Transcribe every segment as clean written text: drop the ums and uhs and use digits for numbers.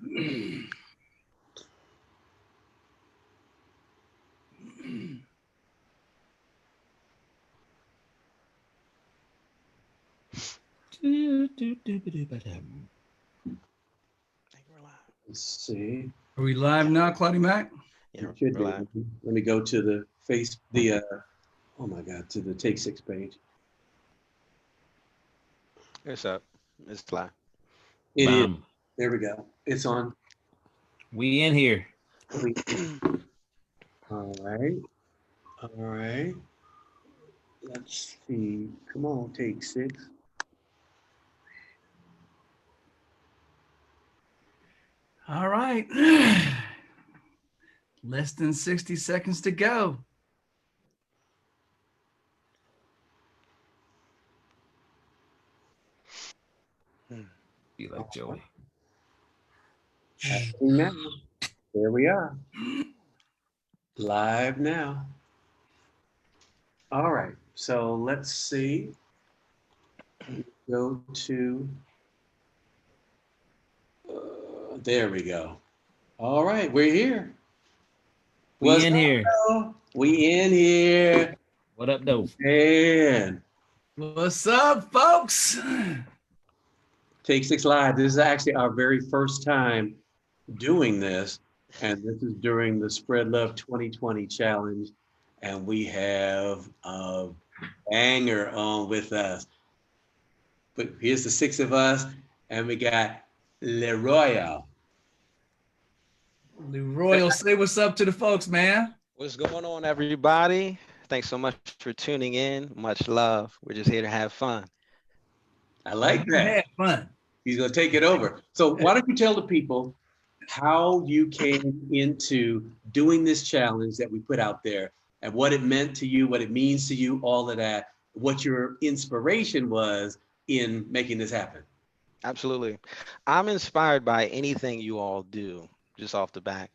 Let's see. Are we live now, Claudia Mac? Yeah, should be. Let me go to the oh my God, to the Take 6 page. It's up. It's live. It is. There we go. It's on. We in here. All right. All right. Let's see. Come on, Take 6. All right. Less than 60 seconds to go. Be like Joey. Now. There we are. Live now. All right. So let's see. Go to. There we go. All right, we're here. We in here. We in here. What up, though? Man. What's up, folks? Take 6 Live. This is actually our very first time doing this. And this is during the Spread Love 2020 challenge. And we have a banger on with us. But here's the 6 of us. And we got LeRoyal. LeRoyal, say what's up to the folks, man. What's going on, everybody? Thanks so much for tuning in. Much love. We're just here to have fun. I like that. Have fun. He's going to take it over. So why don't you tell the people how you came into doing this challenge that we put out there and what it meant to you, what it means to you, all of that, what your inspiration was in making this happen. Absolutely. I'm inspired by anything you all do, just off the bat.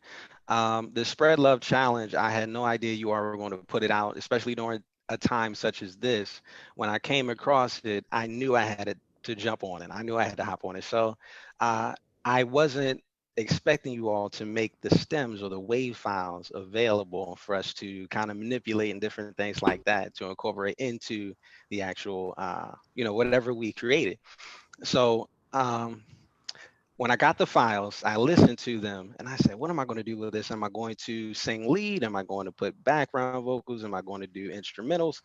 The Spread Love Challenge, I had no idea you all were going to put it out, especially during a time such as this. When I came across it, I knew I had to jump on it. I knew I had to hop on it. So I wasn't expecting you all to make the stems or the wave files available for us to kind of manipulate and different things like that to incorporate into the actual, whatever we created. So when I got the files, I listened to them and I said, what am I going to do with this? Am I going to sing lead? Am I going to put background vocals? Am I going to do instrumentals?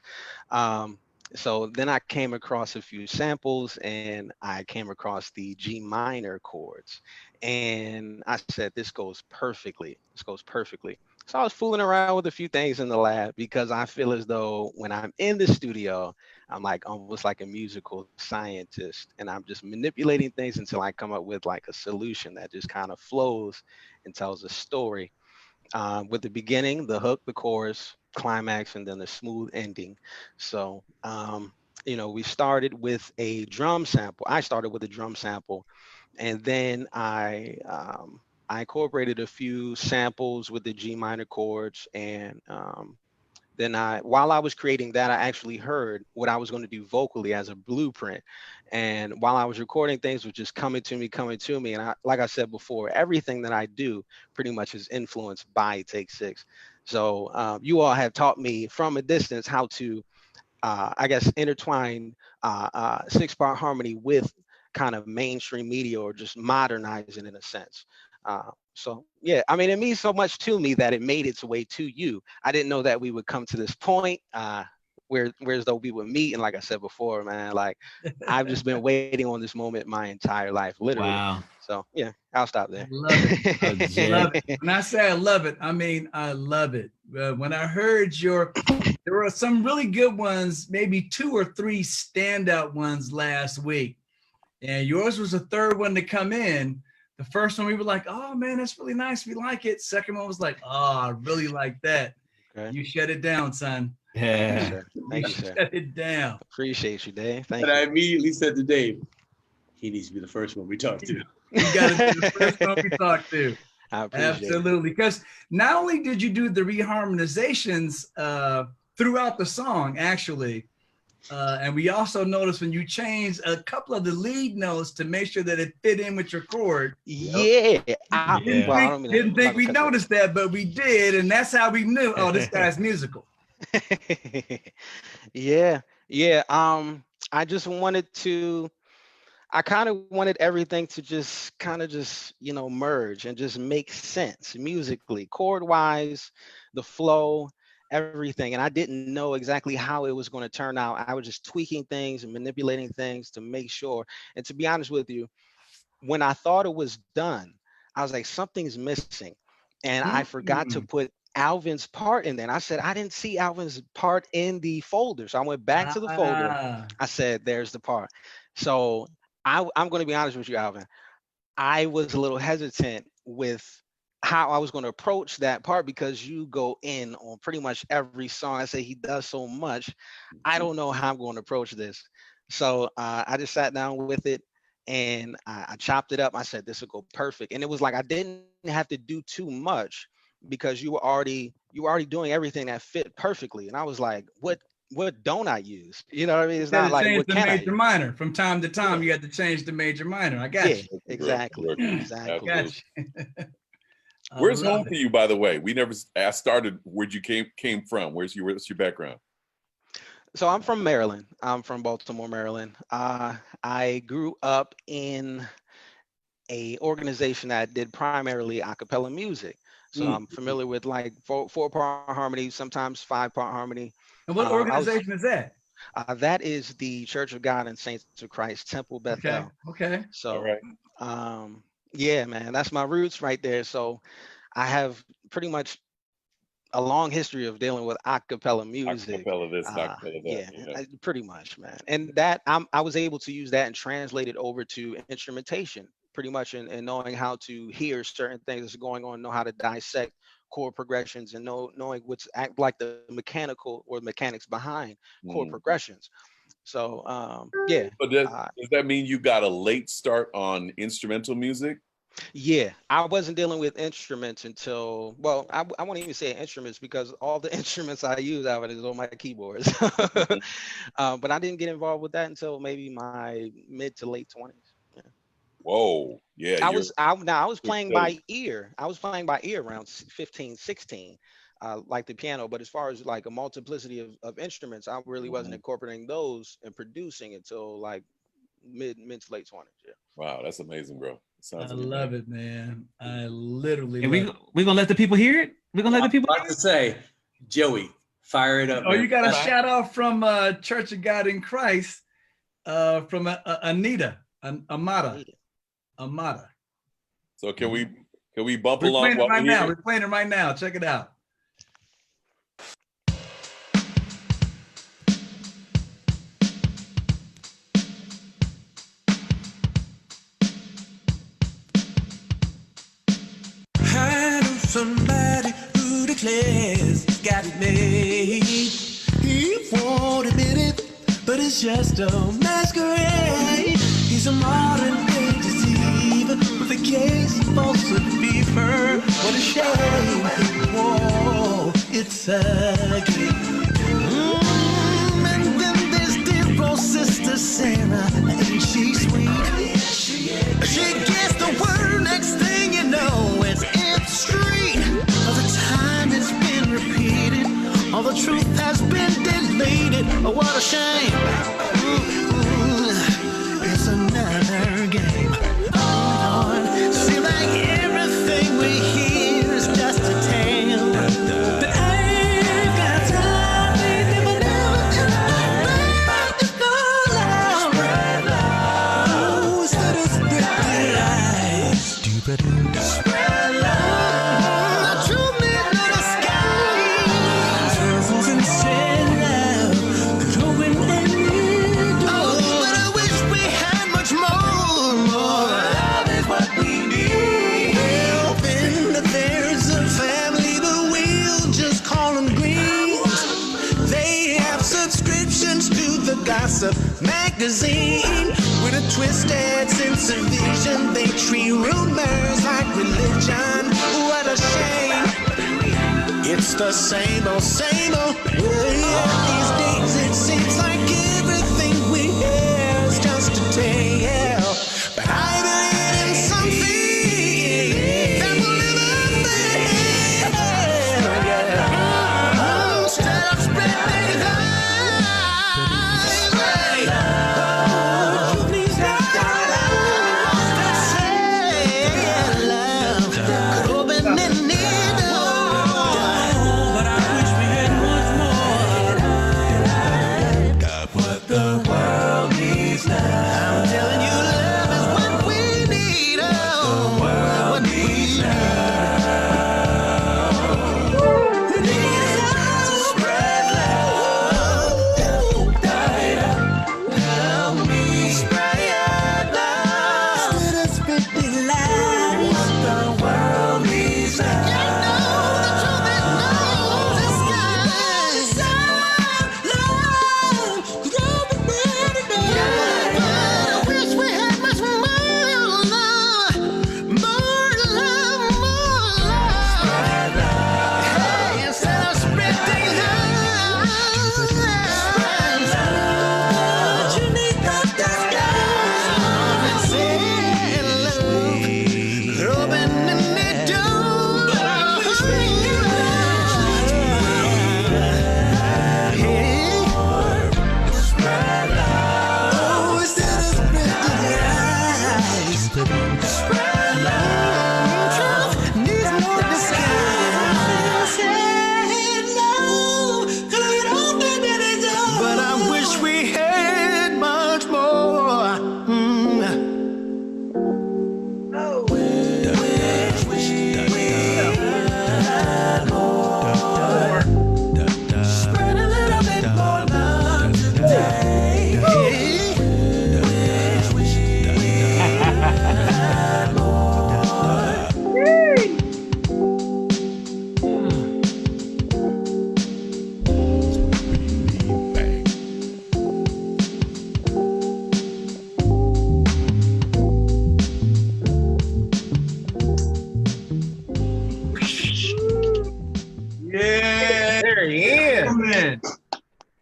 So then I came across a few samples and I came across the G minor chords. And I said, this goes perfectly. This goes perfectly. So I was fooling around with a few things in the lab because I feel as though when I'm in the studio, I'm like almost like a musical scientist and I'm just manipulating things until I come up with like a solution that just kind of flows and tells a story. With the beginning, the hook, the chorus, climax, and then the smooth ending. So, we started with a drum sample. I started with a drum sample, and then I incorporated a few samples with the G minor chords, and then while I was creating that, I actually heard what I was going to do vocally as a blueprint. And while I was recording, things were just coming to me. And like I said before, everything that I do pretty much is influenced by Take 6. So you all have taught me from a distance how to, intertwine 6-part harmony with kind of mainstream media or just modernizing in a sense. So yeah, I mean, it means so much to me that it made its way to you. I didn't know that we would come to this point whereas though we would meet. And like I said before, man, like I've just been waiting on this moment my entire life, literally. Wow. So yeah, I'll stop there. Love it. Love it. When I say I love it, I mean, I love it. When I heard there were some really good ones, maybe 2 or 3 standout ones last week. And yours was the third one to come in. The first one, we were like, oh, man, that's really nice. We like it. Second one was like, oh, I really like that. Okay. You shut it down, son. Yeah. Thank you, sir. Shut it down. Appreciate you, Dave. Thank you. I immediately said to Dave, he needs to be the first one we talk to. You got to be the first one we talk to. Absolutely. Because not only did you do the reharmonizations throughout the song, actually, And we also noticed when you changed a couple of the lead notes to make sure that it fit in with your chord. Yeah. Didn't think we noticed that, but we did. And that's how we knew, oh, this guy's musical. Yeah. Yeah. I just wanted to, I kind of wanted everything to just kind of just, you know, merge and just make sense musically, chord wise, the flow, everything. And I didn't know exactly how it was going to turn out. I was just tweaking things and manipulating things to make sure. And to be honest with you, when I thought it was done, I was like, something's missing. And I forgot to put Alvin's part in there. And I said, I didn't see Alvin's part in the folder. So I went back to the folder. I said, there's the part. So I'm going to be honest with you, Alvin. I was a little hesitant with how I was going to approach that part because you go in on pretty much every song. I say he does so much. I don't know how I'm going to approach this. So I just sat down with it and I chopped it up. I said, this will go perfect. And it was like I didn't have to do too much because you were already doing everything that fit perfectly. And I was like, what don't I use? You know what I mean? It's not like change what the can I major use? minor from time to time. You had to change the major minor. I got you. Exactly. Exactly. Got you. Where's home for you, by the way? We never started where you came from. What's your background? So I'm from Maryland. I'm from Baltimore, Maryland. I grew up in a organization that did primarily a cappella music. So I'm familiar with like four-part harmony, sometimes 5-part harmony. And what organization is that? That is the Church of God and Saints of Christ, Temple Bethel. Okay. So, yeah, man, that's my roots right there. So I have pretty much a long history of dealing with a cappella music. Acapella this, acapella that. Yeah, pretty much, man. And that I was able to use that and translate it over to instrumentation, pretty much, and knowing how to hear certain things that's going on, know how to dissect chord progressions, and knowing what's like the mechanical or mechanics behind chord progressions. So yeah. But does that mean you got a late start on instrumental music? Yeah, I wasn't dealing with instruments until, well, I won't even say instruments because all the instruments I use out of it is on my keyboards. But I didn't get involved with that until maybe my mid to late 20s. Yeah. Whoa, yeah. I was playing by ear. I was playing by ear around 15, 16, like the piano. But as far as like a multiplicity of instruments, I really wasn't incorporating those and producing until like mid to late 20s. Yeah. Wow, that's amazing, bro. I love it, man. I literally. And we're gonna let the people hear it. We're gonna let the people. Like to say, Joey, fire it up. Oh, you got a shout out from Church of God in Christ, from Anita, Amada. So can we bump We're along? We're playing it right now. Check it out. Somebody who declares he's got it made. He won't admit it, but it's just a masquerade. He's a modern day deceiver with a case of falsehood fever. What a shame. Whoa, it's a game. And then there's dear old sister Sarah, and she's sweet. She gets the word, next thing you know, it's street. All the time it's been repeated, all the truth has been deleted. Oh, what a shame. It's another game. Oh, Lord. Seems like everything we hear is just a tale. But I ain't got time. They never spread love. Oh, instead of spread lies. Stupid. Spread love. Gossip magazine with a twisted sense of vision. They treat rumors like religion. What a shame. It's the same old, same old. Yeah, these days it seems like it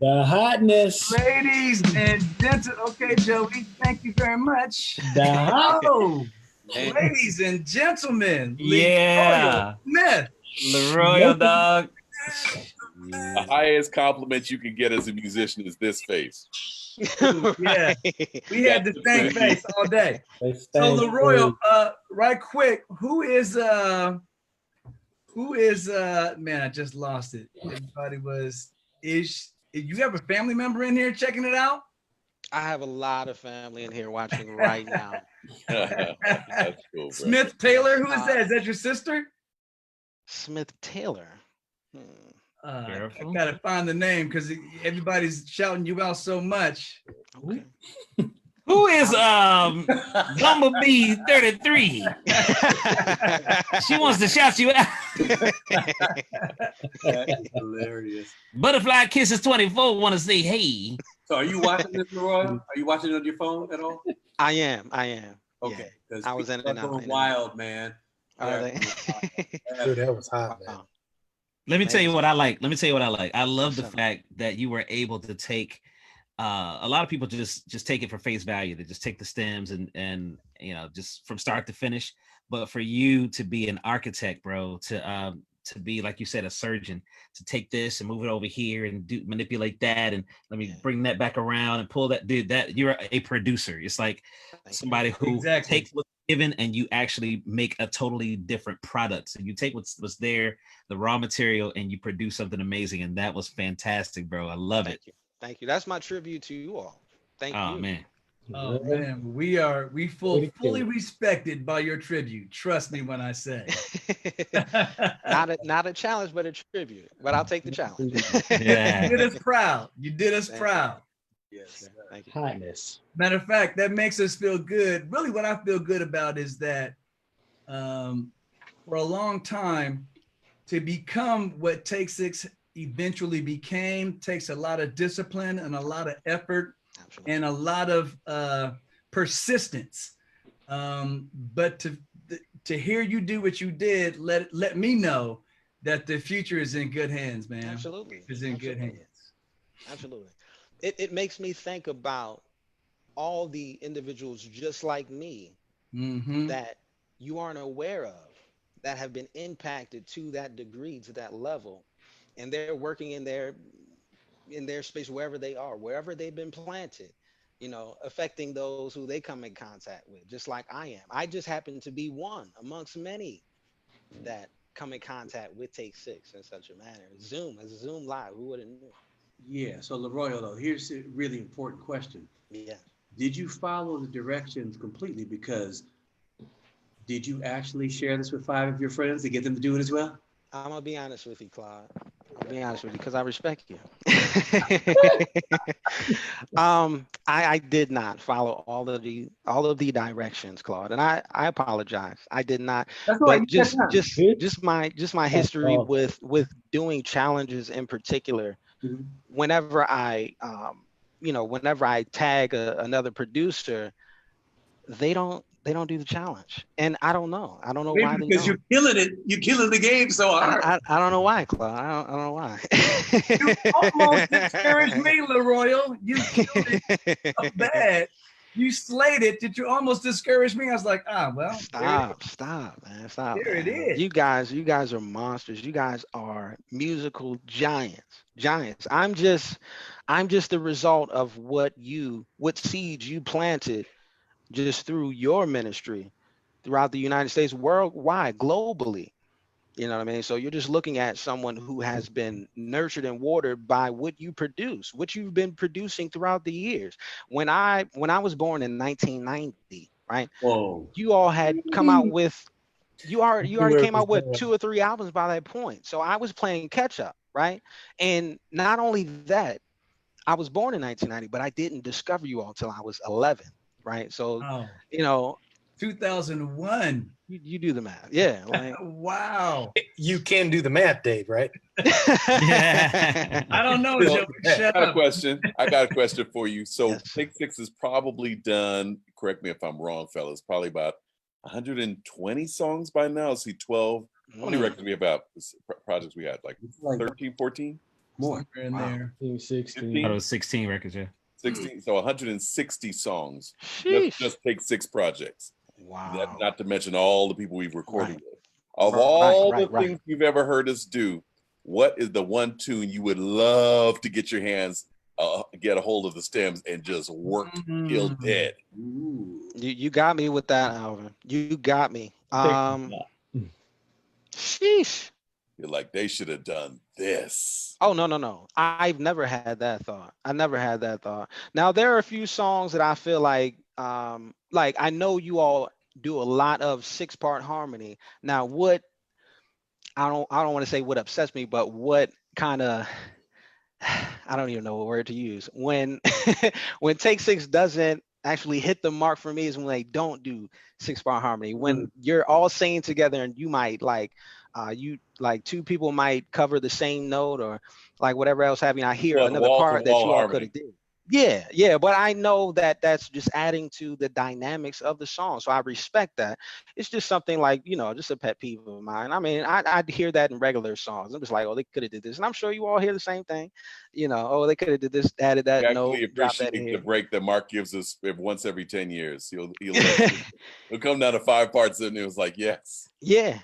The hotness. Ladies and gentlemen, okay, Joey, thank you very much. The hot. Oh, And ladies and gentlemen, Yeah. LeRoyal Smith. LeRoyal dog. The highest compliment you can get as a musician is this face. Yeah, we had the same face all day. They So stand LeRoyal, right quick, who is man, I just lost it. Everybody is you have a family member in here checking it out? I have a lot of family in here watching right now. That's cool, bro. Smith Taylor, who is that? Is that your sister? Smith Taylor. I gotta find the name because everybody's shouting you out so much. Okay. Who is Bumblebee 33? She wants to shout you out. That's hilarious. Butterfly Kisses 24 want to say hey. So are you watching this, LeRoy? Are you watching it on your phone at all? I am. Okay. Yeah. I was in and out. Going wild, man. Are they? Dude, that was hot, man. Wow. Let me tell you what I like. I love the Awesome. fact that you were able to take a lot of people just take it for face value. They just take the stems and just from start to finish. But for you to be an architect, bro, to be, like you said, a surgeon, to take this and move it over here and manipulate that and let me bring that back around and pull that, dude, that you're a producer. It's like somebody who takes what's given and you actually make a totally different product. So you take what's there, the raw material, and you produce something amazing. And that was fantastic, bro. I love it. Thank you. That's my tribute to you all. Thank you. Oh man. Oh man, we fully respected by your tribute. Trust me when I say. not a challenge, but a tribute. But I'll take the challenge. Yeah. You did us proud. You did us proud. Yes. Thank you. Hotness. Matter of fact, that makes us feel good. Really, what I feel good about is that for a long time, to become what Take Six eventually became takes a lot of discipline and a lot of effort. Absolutely. And a lot of persistence. But to hear you do what you did, let me know that the future is in good hands, man. Absolutely. It's in good hands. Absolutely. It makes me think about all the individuals just like me that you aren't aware of, that have been impacted to that degree, to that level, and they're working in their space wherever they are, wherever they've been planted, affecting those who they come in contact with, just like I am. I just happen to be one amongst many that come in contact with Take Six in such a manner. Zoom Live, who would have knew? Yeah. So LeRoyal, though, here's a really important question. Yeah. Did you follow the directions completely? Because did you actually share this with 5 of your friends to get them to do it as well? I'm gonna be honest with you, Claude. I'll be honest with you because I respect you. I did not follow all of the directions, Claude, and I apologize. I did not. That's but right. just my history with doing challenges in particular. Whenever I tag another producer, they don't do the challenge, and I don't know Maybe why. Because you're killing it. You're killing the game so hard. I don't know why, Claude. I don't know why. You almost discouraged me, LeRoyal. You killed it so bad. You slayed it that you almost discouraged me. I was like, well. Stop, man. Stop. There it is. You guys are monsters. You guys are musical giants. I'm just the result of what seeds you planted just through your ministry throughout the United States, worldwide, globally. You know what I mean? So you're just looking at someone who has been nurtured and watered by what you produce, what you've been producing throughout the years. When I was born in 1990, right? Whoa. You all had come out with, you already came out with 2 or 3 albums by that point. So I was playing catch up, right? And not only that, I was born in 1990, but I didn't discover you all till I was 11, right? So, 2001. You do the math. Yeah. Like, wow. You can do the math, Dave, right? I don't know, Joe. I got a question for you. So yes. Take Six has probably done, correct me if I'm wrong, fellas, probably about 120 songs by now. See, 12. How many records we have out? Projects we had? Like 13, 14? More. somewhere in Wow. there. 16. It was 16 records, yeah. 16, so 160 songs. Sheesh. Just take 6 projects. Wow. Not to mention all the people we've recorded Right. with. Of Right, all right, the things you've ever heard us do, what is the one tune you would love to get your hands, get a hold of the stems and just work till dead? Ooh. You got me with that, Alvin. You got me. Sheesh. You're like, they should have done this. Oh, no. I've never had that thought. I never had that thought. Now there are a few songs that I feel like I know you all do a lot of 6-part harmony. Now what I don't want to say what upsets me, but what kind of I don't even know what word to use. When when Take 6 doesn't actually hit the mark for me is when they don't do 6-part harmony. When you're all singing together and you might you like 2 people might cover the same note or like whatever else having. I hear Yeah, another part that you all could harmony. have did. Yeah, but I know that that's just adding to the dynamics of the song, so I respect that. It's just something like, just a pet peeve of mine. I mean, I hear that in regular songs. I'm just like, oh, they could have did this, and I'm sure you all hear the same thing. Oh, they could have did this, added that We note, actually dropped that appreciate in the here. break that Mark gives us once every 10 years. He'll come down to 5 parts and it was like, yes. Yeah.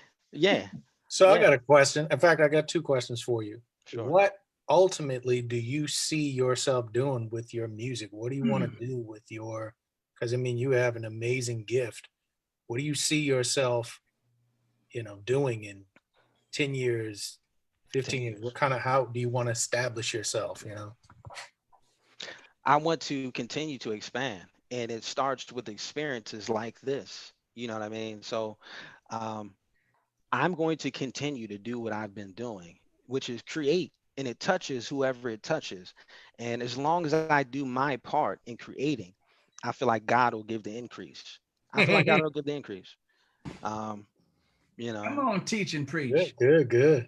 So I Yeah. got a question. In fact, I got 2 questions for you. Sure. What ultimately do you see yourself doing with your music? What do you want to do with your, because I mean, you have an amazing gift. What do you see yourself, doing in 10 years, 15 years? What kind of, how do you want to establish yourself, I want to continue to expand, and it starts with experiences like this. You know what I mean? So I'm going to continue to do what I've been doing, which is create, and it touches whoever it touches. And as long as I do my part in creating, I feel like God will give the increase. I feel like God will give the increase. Come on, teach and preach. Good.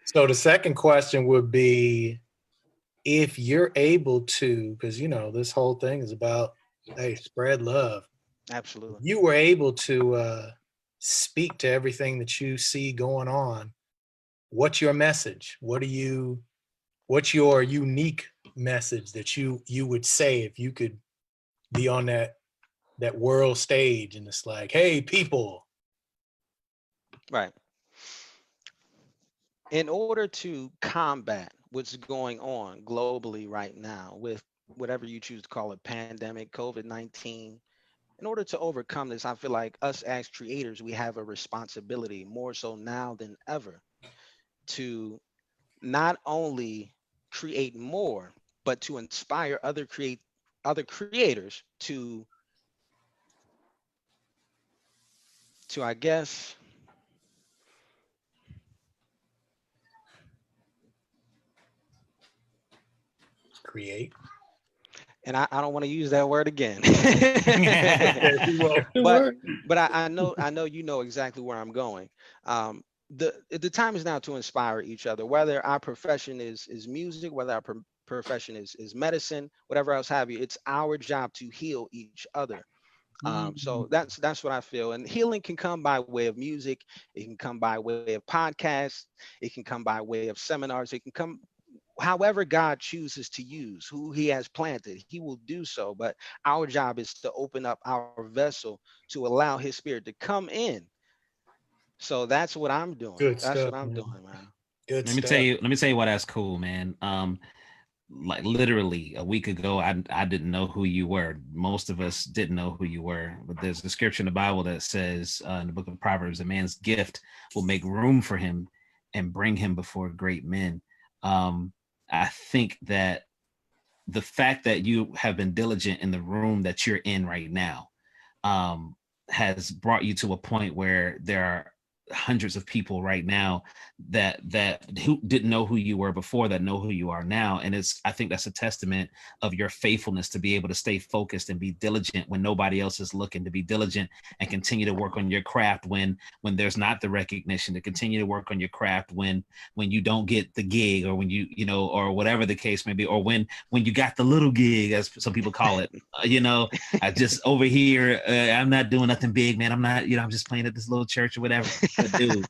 So the second question would be, if you're able to, because this whole thing is about, hey, spread love. Absolutely. You were able to speak to everything that you see going on. What's your message? What's your unique message that you would say if you could be on that world stage and it's like, hey, people. Right. In order to combat what's going on globally right now with whatever you choose to call it, pandemic, COVID-19, in order to overcome this, I feel like us as creators, we have a responsibility more so now than ever to not only create more, but to inspire other creators to I guess Create. And I don't want to use that word again. but I know you know exactly where I'm going. The time is now to inspire each other, whether our profession is music, whether our profession is medicine, whatever else have you. It's our job to heal each other. So that's what I feel. And healing can come by way of music. It can come by way of podcasts. It can come by way of seminars. It can come however God chooses to use, who he has planted, he will do so. But our job is to open up our vessel to allow his spirit to come in. So that's what I'm doing. Good That's stuff, what I'm man. doing, man. Good Let me tell you why that's cool, man. Like literally a week ago, I didn't know who you were. Most of us didn't know who you were, but there's a scripture in the Bible that says in the book of Proverbs, a man's gift will make room for him and bring him before great men. I think that the fact that you have been diligent in the room that you're in right now has brought you to a point where there are hundreds of people right now that who didn't know who you were before that know who you are now. And I think that's a testament of your faithfulness to be able to stay focused and be diligent when nobody else is looking, to be diligent and continue to work on your craft when there's not the recognition, to continue to work on your craft when you don't get the gig, or when you or whatever the case may be, or when you got the little gig, as some people call it. I just over here, I'm not doing nothing big, man. I'm not, I'm just playing at this little church or whatever. But dude,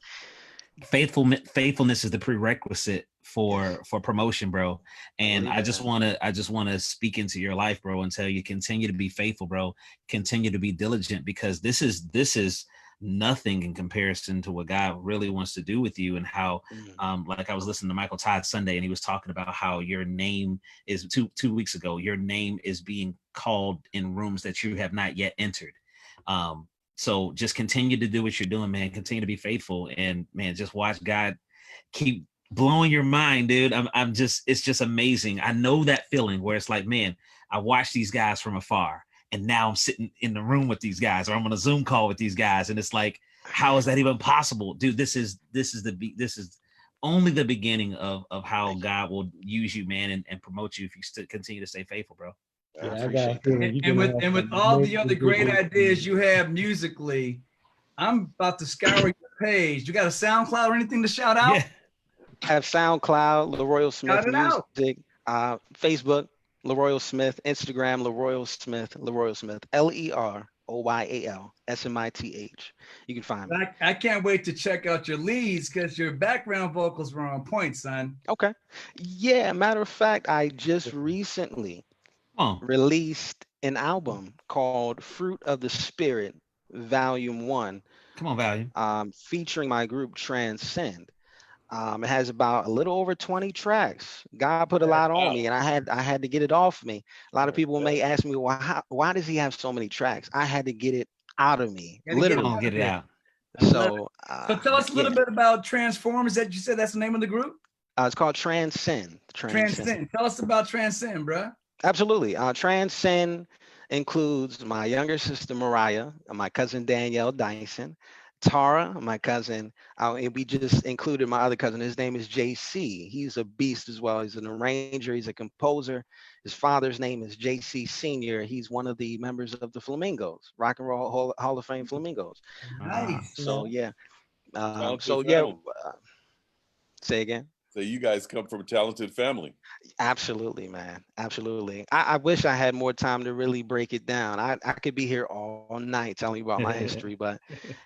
faithfulness is the prerequisite for promotion, bro. And I just want to speak into your life, bro, and tell you, continue to be faithful, bro. Continue to be diligent, because this is nothing in comparison to what God really wants to do with you. And how like I was listening to Michael Todd Sunday, and he was talking about how your name is two weeks ago, your name is being called in rooms that you have not yet entered. So just continue to do what you're doing, man. Continue to be faithful, and man, just watch God keep blowing your mind, dude. It's just amazing. I know that feeling where it's like, man, I watch these guys from afar, and now I'm sitting in the room with these guys, or I'm on a Zoom call with these guys, and it's like, how is that even possible, dude? This is only the beginning of how God will use you, man, and promote you if you continue to stay faithful, bro. Yeah, I got a feeling And with all the other great ideas you have musically, I'm about to scour your page. You got a SoundCloud or anything to shout out? Yeah. I have SoundCloud, LeRoyal Smith Shout it out. Music, Facebook, LeRoyal Smith, Instagram, LeRoyal Smith, LeRoyal Smith. You can find me. I can't wait to check out your leads, because your background vocals were on point, son. Okay. Yeah, matter of fact, I just recently released an album called Fruit of the Spirit, Volume 1. Come on, Volume. Featuring my group Transcend. It has about a little over 20 tracks. God put a lot on me, and I had to get it off me. A lot of people may ask me, why does he have so many tracks? I had to get it out of me, literally. Get it out. So tell us a little bit about Transform. Is that you said that's the name of the group? It's called Transcend. Transcend. Tell us about Transcend, bro. Absolutely. Transcend includes my younger sister Mariah, and my cousin Danielle Dyson, Tara, my cousin, and we just included my other cousin. His name is JC. He's a beast as well. He's an arranger. He's a composer. His father's name is JC Senior. He's one of the members of the Flamingos, Rock and Roll Hall of Fame Flamingos. Nice. So yeah. Say again. So you guys come from a talented family. Absolutely, man. Absolutely. I wish I had more time to really break it down. I could be here all night telling you about my history, but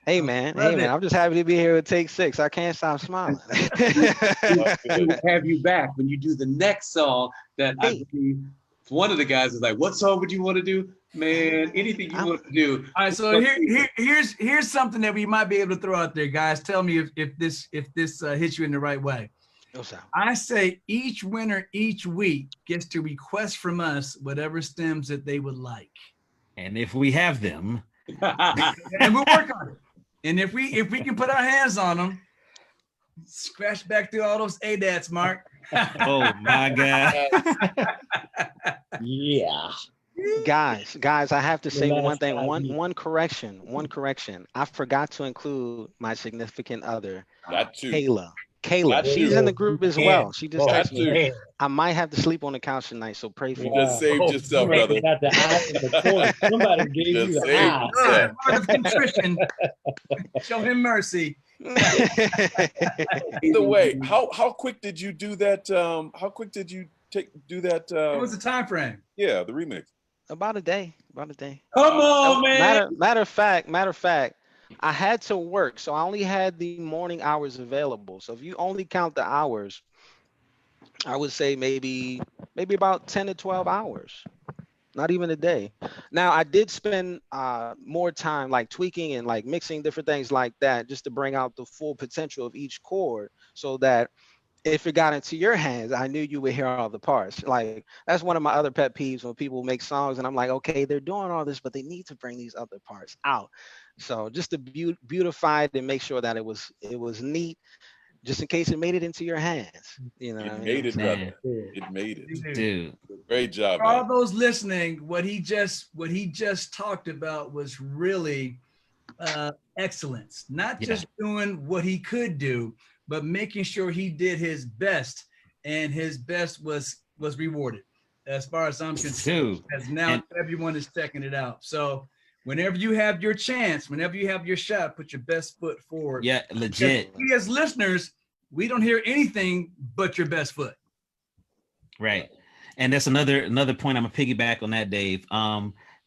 hey, man. I'm just happy to be here with Take 6. I can't stop smiling. We'll have you back when you do the next song that I believe one of the guys is like, what song would you want to do? Man, anything you want to do. All right, so here's something that we might be able to throw out there, guys. Tell me if this hits you in the right way. I say each winner each week gets to request from us whatever stems that they would like. And if we have them, and we'll work on it. And if we can put our hands on them, scratch back through all those ADATs, Mark. Oh my God. Yeah. Guys, I have to say one thing, one correction. I forgot to include my significant other, Kayla. She's in the group as well. She just texted me. I might have to sleep on the couch tonight, so pray for me. You just saved yourself, brother. Got the eye in the corner. Somebody gave you the eye. Word of contrition. Show him mercy. Either way, how quick did you do that? How quick did you do that? What was the time frame? Yeah, the remix. About a day. Come on, man. Matter of fact, I had to work, so I only had the morning hours available. So if you only count the hours, I would say maybe about 10 to 12 hours, not even a day. Now, I did spend more time like tweaking and like mixing different things like that, just to bring out the full potential of each chord, so that if it got into your hands, I knew you would hear all the parts. Like, that's one of my other pet peeves, when people make songs and I'm like, okay, they're doing all this, but they need to bring these other parts out. So just to beautify it and make sure that it was neat, just in case it made it into your hands. You know, it made it, brother. It made it, dude. Great job. For all those listening, what he just talked about was really excellence. Not just doing what he could do, but making sure he did his best, and his best was rewarded. As far as I'm concerned, as now everyone is checking it out. So whenever you have your chance, whenever you have your shot, put your best foot forward. Yeah, legit. We as listeners, we don't hear anything but your best foot. Right. And that's another point. I'm gonna piggyback on that, Dave.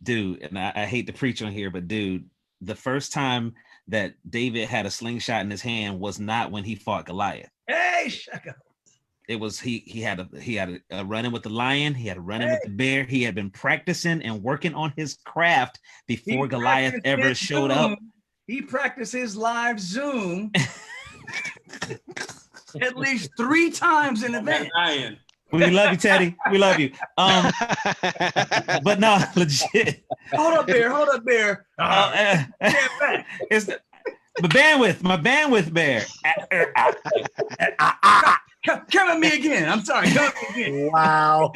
Dude, and I hate to preach on here, but dude, the first time that David had a slingshot in his hand was not when he fought Goliath. Hey, Shaka. It was he had a run-in with the lion. He had a run-in with the bear. He had been practicing and working on his craft before Goliath ever showed up. He practiced his live Zoom at least 3 times in advance. We love you, Teddy. We love you. But no, legit. Hold up, bear. It's my bandwidth bear. Come at me again. I'm sorry. Come at me again. Wow.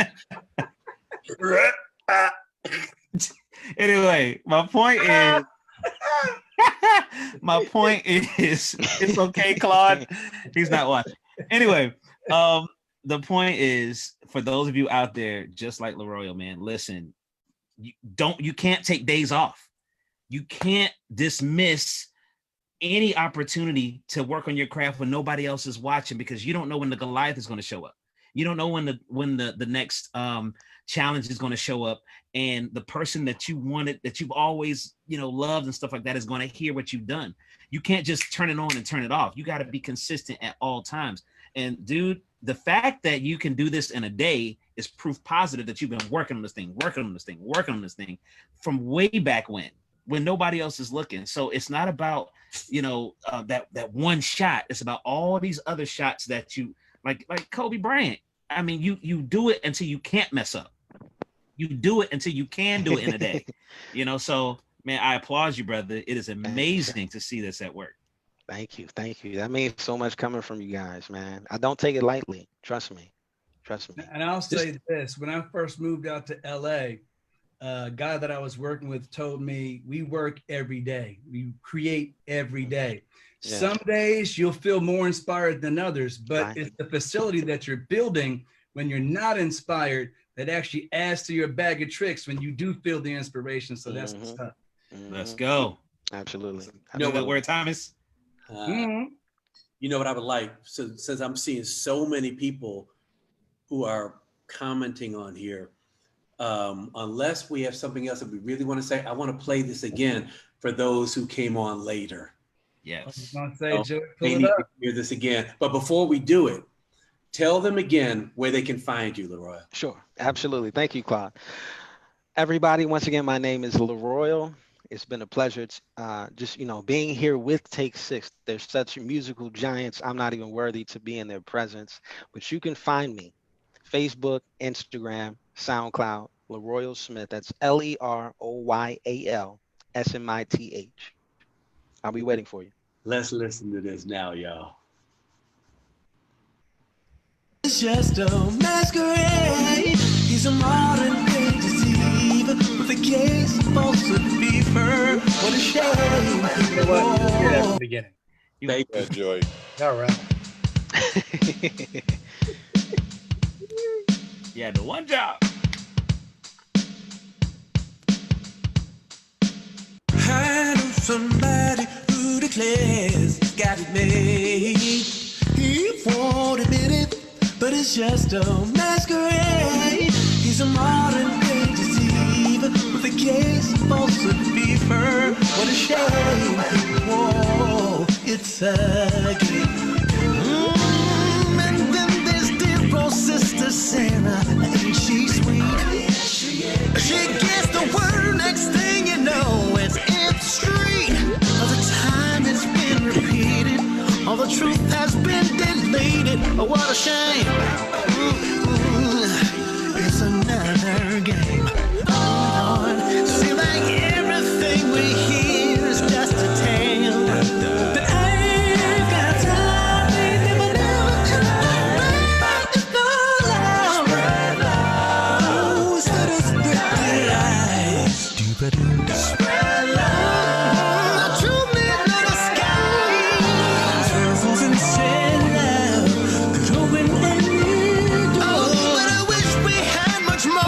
Anyway, my point is, it's okay, Claude. He's not watching. Anyway, the point is, for those of you out there, just like LeRoyal, man, listen, you can't take days off. You can't dismiss any opportunity to work on your craft when nobody else is watching, because you don't know when the Goliath is going to show up. You don't know when the next challenge is going to show up, and the person that you wanted, that you've always, loved and stuff like that, is going to hear what you've done. You can't just turn it on and turn it off. You got to be consistent at all times. And dude, the fact that you can do this in a day is proof positive that you've been working on this thing from way back when nobody else is looking. So it's not about, that one shot. It's about all these other shots that you, like Kobe Bryant. I mean, you do it until you can't mess up. You do it until you can do it in a day. So man, I applaud you, brother. It is amazing to see this at work. Thank you. That means so much coming from you guys, man. I don't take it lightly. Trust me. And I'll say this: when I first moved out to LA, a guy that I was working with told me, we work every day. We create every day. Yeah. Some days you'll feel more inspired than others, but it's the facility that you're building when you're not inspired that actually adds to your bag of tricks when you do feel the inspiration. So that's what's up. Let's go. Absolutely. You know what word time is? You know what I would like? So since I'm seeing so many people who are commenting on here, unless we have something else that we really want to say, I want to play this again for those who came on later. Yes. I was gonna say, Joey, they need to hear this again. But before we do it, tell them again where they can find you, LeRoyal. Sure, absolutely. Thank you, Claude. Everybody, once again, my name is LeRoyal. It's been a pleasure just being here with Take 6. They're such musical giants. I'm not even worthy to be in their presence. But you can find me Facebook, Instagram, SoundCloud, LeRoyal Smith. That's LeRoyal Smith. I'll be waiting for you. Let's listen to this now, y'all. It's just a masquerade. He's a modern day deceiver with a case of ulcer fever. What a shame. You know what? Let's hear that from the beginning. Thank you, Joy. All right. Yeah, the one job. I know somebody who declares he's got it made. He won't admit it, but it's just a masquerade. He's a modern day deceiver with a case of ulcer fever. What a shame. Whoa, it's a game. And then there's dear old sister Sarah. Ain't she sweet? She gets the word, next thing you know, it's in the street. All the time it's been repeated, all the truth has been deleted. Oh, what a shame. It's another game. Oh, Lord. Seems like everything we hear is just a tale. But I ain't got time. They never it's all out. Spread love. Oh, instead of spread lies. Stupid. Spread love. The truth is not a sky. Truth and spread love. Could open any door. Oh, but I wish we had much more.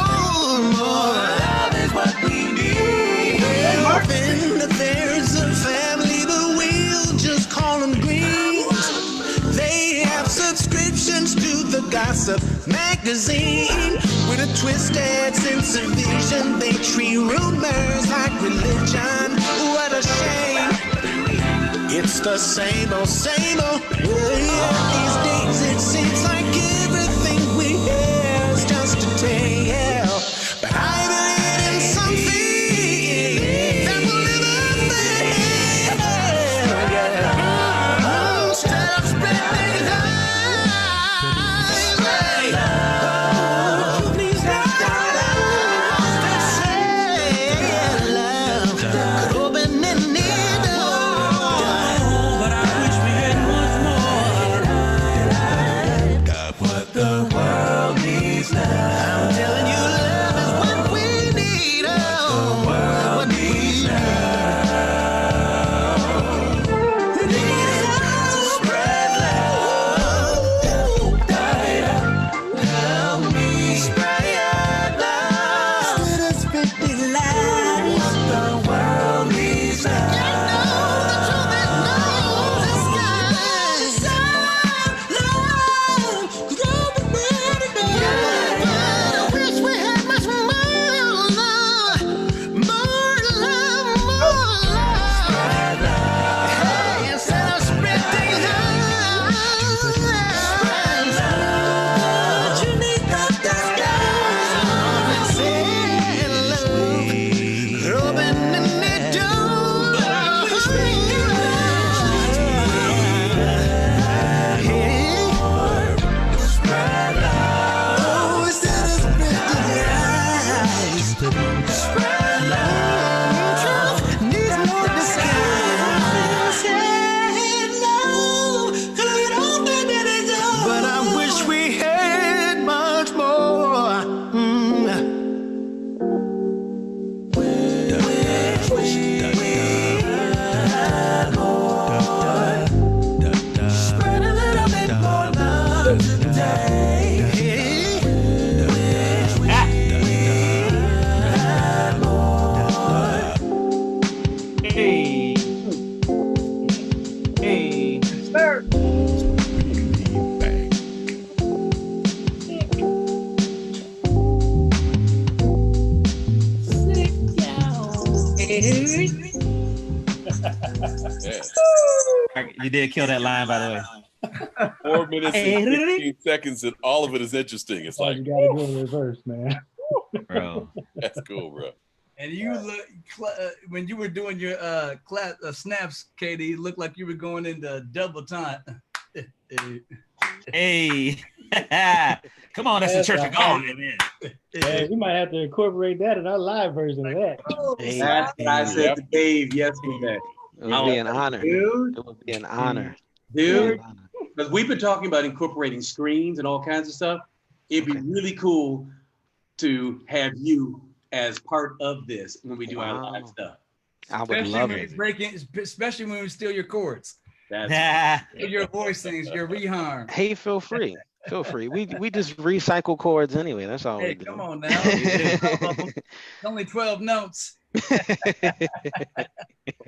Love is what we need. Often that there's a family, but we'll just call them Greens. They have subscriptions to the gossip magazine. With a twisted sense of vision, they treat rumors like religion. What a shame. It's the same old, same old. These days it seems like everything we hear is just a tale. But I believe in something that will never fail. Instead of spreading lies, please don't say love could open any door. But I wish we had much more. Got what the world needs now. I'm telling you, love is what we need. Oh, what we need now. We need to spread love. Help me spread love. Let us spread the light. What the world needs now. You know the truth is known. The sky. Love could open many doors. But I wish we had much more love. More love, more love. Hey, instead of spreading love, spread love. You need the sky. Spread love. Open any door. But I wish we could spread love. Oh, instead of spreading lies, spread love. Truth needs no disguise. Spread love could open any door. But I wish we had much more. Spread a little bit more love today. Hey. Hey. Sir. Yes. You did kill that line, by the way. 4 minutes and 15 seconds, and all of it is interesting. It's Oh, like, you gotta go in reverse, man. Bro. that's cool, bro. And you look when you were doing your class snaps, Katie, it looked like you were going into double time. Hey. Come on, that's the Church of God, man. Yeah, we might have to incorporate that in our live version of that. That's what I said to Dave yesterday. It would be an honor. Dude, It would be an honor. dude, because we've been talking about incorporating screens and all kinds of stuff. It'd be really cool to have you as part of this when we do our live stuff. I would Especially love when it. we break in, especially when we steal your chords, That's your voice things, your reharm. Hey, feel free. Feel free. We just recycle chords anyway. That's all Hey, we do. come on now. It's only 12 notes.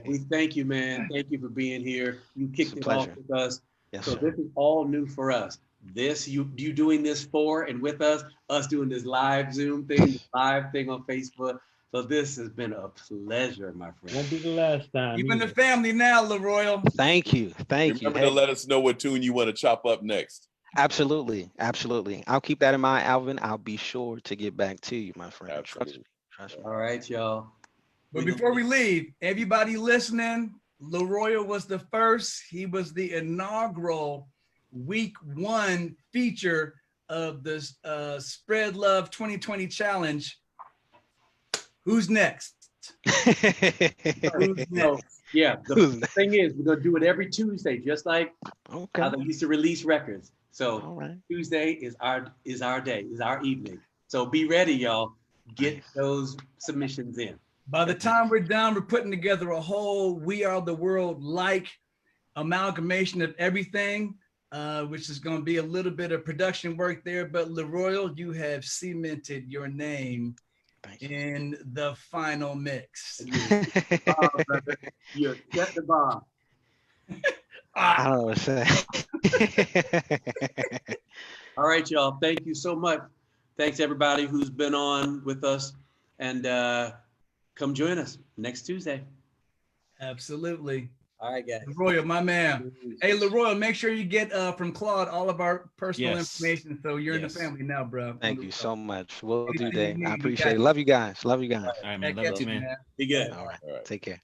we thank you, man. Thank you for being here. You kicked It's it a off pleasure. with us. Yes, So sir. this is all new for us. This you doing this for and with us doing this live Zoom thing, live thing on Facebook. So this has been a pleasure, my friend. Won't be the last time. You in the either. family now, LeRoyal. Thank you. Thank you. Remember to Hey, let us know what tune you want to chop up next. absolutely. Absolutely. I'll keep that in mind, Alvin. I'll be sure to get back to you, my friend. Trust Absolutely. me. Trust me. All right, y'all. But before we leave, everybody listening, LeRoyal was the first. He was the inaugural week 1 feature of this Spread Love 2020 challenge. Who's next? Who's next? Yeah, the thing is, we're gonna do it every Tuesday, just like Okay. how they used to release records. So All right. Tuesday is our day, is our evening. So be ready, y'all. Get those submissions in. By the time we're done, we're putting together a whole We Are the World like amalgamation of everything, which is going to be a little bit of production work there. But LeRoyal, you have cemented your name Thank you. in the final mix. You set the bar. I don't know what to say. All right, y'all. Thank you so much. Thanks everybody who's been on with us, and come join us next Tuesday. Absolutely. All right, guys. LeRoyal, my man. Hey, LeRoyal, make sure you get from Claude all of our personal Yes. information. So you're in the Yes. family now, bro. Thank you so much. Will do, Anything you Dave. need, I we appreciate got it. you. Love you guys. Love you guys. All right, man. Heck Love you yeah, too, man. man. Be good. All right. All right. Take care.